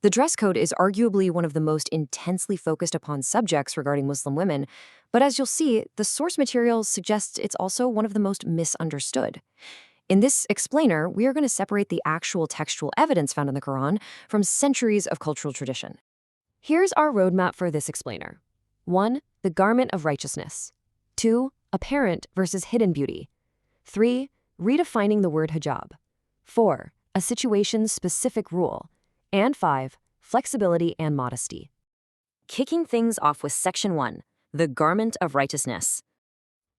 The dress code is arguably one of the most intensely focused upon subjects regarding Muslim women, but as you'll see, the source material suggests it's also one of the most misunderstood. In this explainer, we are going to separate the actual textual evidence found in the Quran from centuries of cultural tradition. Here's our roadmap for this explainer. 1. The garment of righteousness. 2. Apparent versus hidden beauty. 3. Redefining the word hijab. 4. A situation-specific rule. And 5. Flexibility and modesty. Kicking things off with Section 1, the garment of righteousness.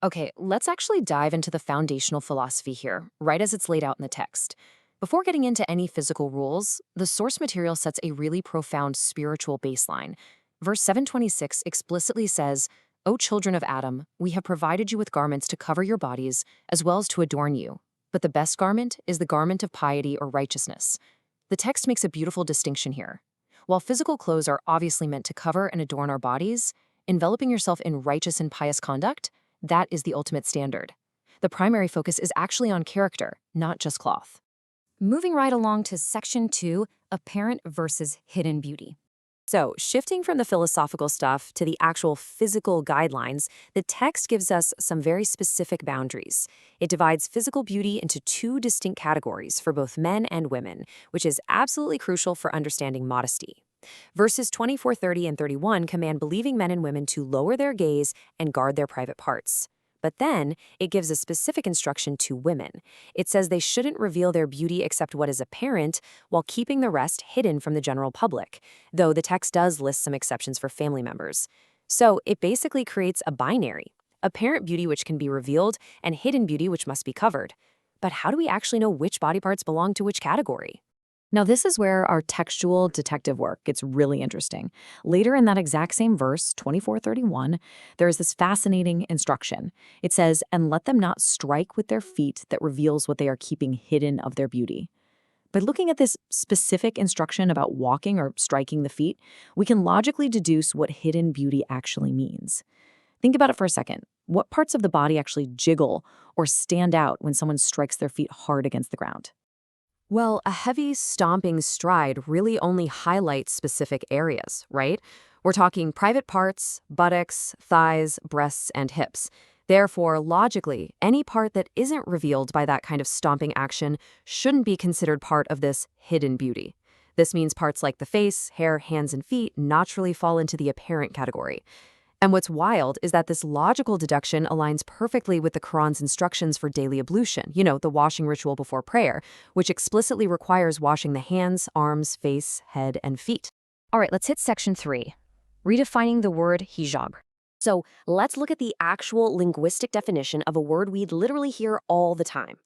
Okay, let's actually dive into the foundational philosophy here, right as it's laid out in the text. Before getting into any physical rules, the source material sets a really profound spiritual baseline. Verse 726 explicitly says, "O children of Adam, we have provided you with garments to cover your bodies, as well as to adorn you. But the best garment is the garment of piety or righteousness." The text makes a beautiful distinction here. While physical clothes are obviously meant to cover and adorn our bodies, enveloping yourself in righteous and pious conduct, that is the ultimate standard. The primary focus is actually on character, not just cloth. Moving right along to Section 2, apparent versus hidden beauty. So, shifting from the philosophical stuff to the actual physical guidelines, the text gives us some very specific boundaries. It divides physical beauty into two distinct categories for both men and women, which is absolutely crucial for understanding modesty. Verses 24, 30, and 31 command believing men and women to lower their gaze and guard their private parts. But then, it gives a specific instruction to women. It says they shouldn't reveal their beauty except what is apparent, while keeping the rest hidden from the general public, though the text does list some exceptions for family members. So, it basically creates a binary: apparent beauty which can be revealed, and hidden beauty which must be covered. But how do we actually know which body parts belong to which category? Now, this is where our textual detective work gets really interesting. Later in that exact same verse, 24:31, there is this fascinating instruction. It says, "And let them not strike with their feet that reveals what they are keeping hidden of their beauty." By looking at this specific instruction about walking or striking the feet, we can logically deduce what hidden beauty actually means. Think about it for a second. What parts of the body actually jiggle or stand out when someone strikes their feet hard against the ground? Well, a heavy stomping stride really only highlights specific areas, right? We're talking private parts, buttocks, thighs, breasts, and hips. Therefore, logically, any part that isn't revealed by that kind of stomping action shouldn't be considered part of this hidden beauty. This means parts like the face, hair, hands, and feet naturally fall into the apparent category. And what's wild is that this logical deduction aligns perfectly with the Quran's instructions for daily ablution, the washing ritual before prayer, which explicitly requires washing the hands, arms, face, head, and feet. All right, let's hit Section 3, redefining the word hijab. So let's look at the actual linguistic definition of a word we'd literally hear all the time: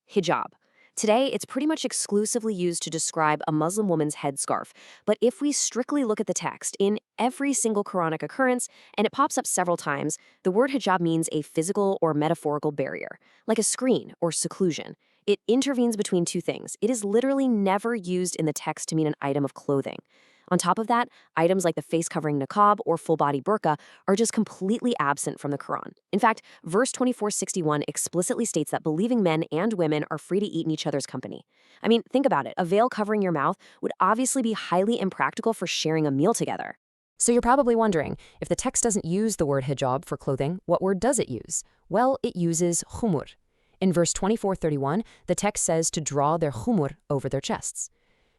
hijab. Today, it's pretty much exclusively used to describe a Muslim woman's headscarf. But if we strictly look at the text, in every single Quranic occurrence, and it pops up several times, the word hijab means a physical or metaphorical barrier, like a screen or seclusion. It intervenes between two things. It is literally never used in the text to mean an item of clothing. On top of that, items like the face-covering niqab or full-body burqa are just completely absent from the Quran. In fact, verse 2461 explicitly states that believing men and women are free to eat in each other's company. I mean, think about it. A veil covering your mouth would obviously be highly impractical for sharing a meal together. So you're probably wondering, if the text doesn't use the word hijab for clothing, what word does it use? Well, it uses khumur. In verse 2431, the text says to draw their khumur over their chests.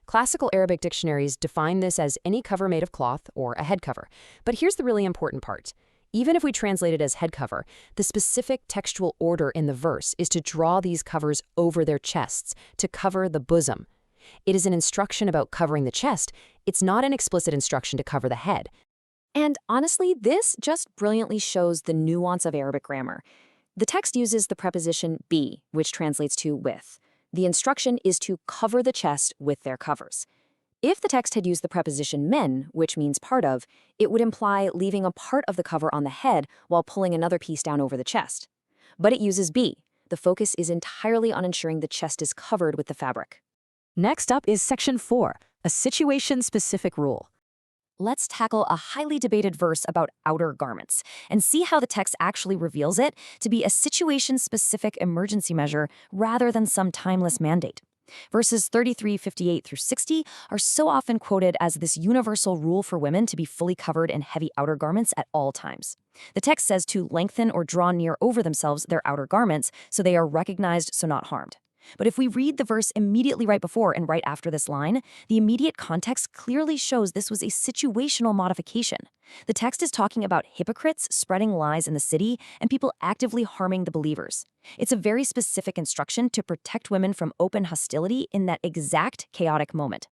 Classical Arabic dictionaries define this as any cover made of cloth or a head cover. But here's the really important part. Even if we translate it as head cover, the specific textual order in the verse is to draw these covers over their chests, to cover the bosom. It is an instruction about covering the chest. It's not an explicit instruction to cover the head. And honestly, this just brilliantly shows the nuance of Arabic grammar. The text uses the preposition be, which translates to with. The instruction is to cover the chest with their covers. If the text had used the preposition men, which means part of, it would imply leaving a part of the cover on the head while pulling another piece down over the chest. But it uses be. The focus is entirely on ensuring the chest is covered with the fabric. Next up is Section 4, a situation-specific rule. Let's tackle a highly debated verse about outer garments and see how the text actually reveals it to be a situation-specific emergency measure rather than some timeless mandate. Verses 33:58 through 60 are so often quoted as this universal rule for women to be fully covered in heavy outer garments at all times. The text says to lengthen or draw near over themselves their outer garments so they are recognized, so not harmed. But if we read the verse immediately right before and right after this line, the immediate context clearly shows this was a situational modification. The text is talking about hypocrites spreading lies in the city and people actively harming the believers. It's a very specific instruction to protect women from open hostility in that exact chaotic moment.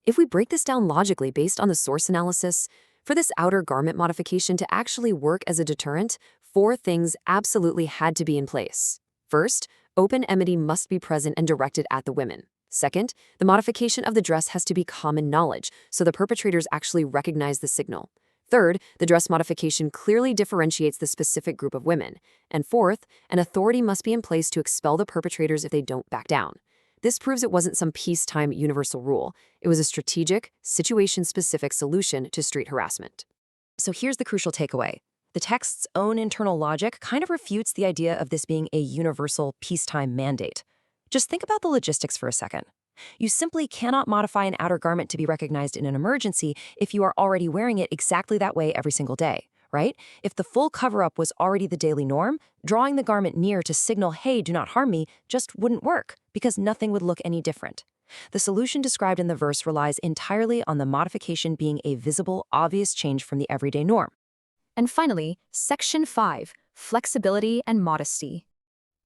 If we break this down logically based on the source analysis, for this outer garment modification to actually work as a deterrent, 4 things absolutely had to be in place. First, open enmity must be present and directed at the women. Second, the modification of the dress has to be common knowledge, so the perpetrators actually recognize the signal. Third, the dress modification clearly differentiates the specific group of women. And fourth, an authority must be in place to expel the perpetrators if they don't back down. This proves it wasn't some peacetime universal rule. It was a strategic, situation-specific solution to street harassment. So here's the crucial takeaway. The text's own internal logic kind of refutes the idea of this being a universal peacetime mandate. Just think about the logistics for a second. You simply cannot modify an outer garment to be recognized in an emergency if you are already wearing it exactly that way every single day, right? If the full cover-up was already the daily norm, drawing the garment near to signal, hey, do not harm me, just wouldn't work, because nothing would look any different. The solution described in the verse relies entirely on the modification being a visible, obvious change from the everyday norm. And finally, Section 5, Flexibility and Modesty.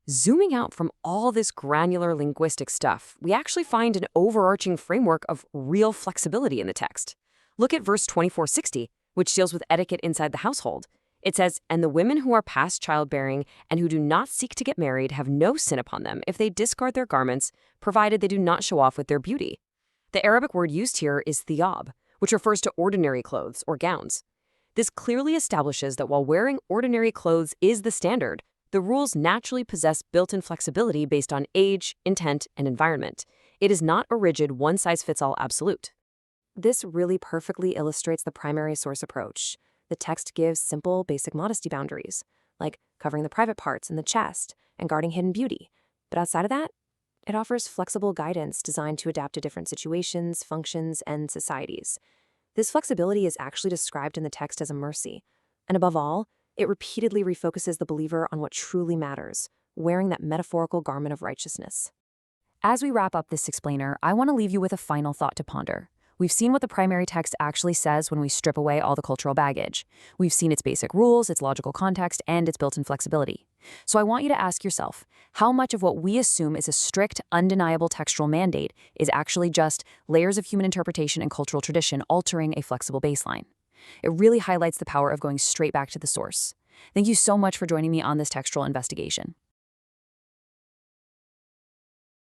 Zooming out from all this granular linguistic stuff, we actually find an overarching framework of real flexibility in the text. Look at verse 2460, which deals with etiquette inside the household. It says, "And the women who are past childbearing and who do not seek to get married have no sin upon them if they discard their garments, provided they do not show off with their beauty." The Arabic word used here is thiyab, which refers to ordinary clothes or gowns. This clearly establishes that while wearing ordinary clothes is the standard, the rules naturally possess built-in flexibility based on age, intent, and environment. It is not a rigid, one-size-fits-all absolute. This really perfectly illustrates the primary source approach. The text gives simple, basic modesty boundaries, like covering the private parts and the chest and guarding hidden beauty. But outside of that, it offers flexible guidance designed to adapt to different situations, functions, and societies. This flexibility is actually described in the text as a mercy. And above all, it repeatedly refocuses the believer on what truly matters, wearing that metaphorical garment of righteousness. As we wrap up this explainer, I want to leave you with a final thought to ponder. We've seen what the primary text actually says when we strip away all the cultural baggage. We've seen its basic rules, its logical context, and its built-in flexibility. So I want you to ask yourself, how much of what we assume is a strict, undeniable textual mandate is actually just layers of human interpretation and cultural tradition altering a flexible baseline? It really highlights the power of going straight back to the source. Thank you so much for joining me on this textual investigation.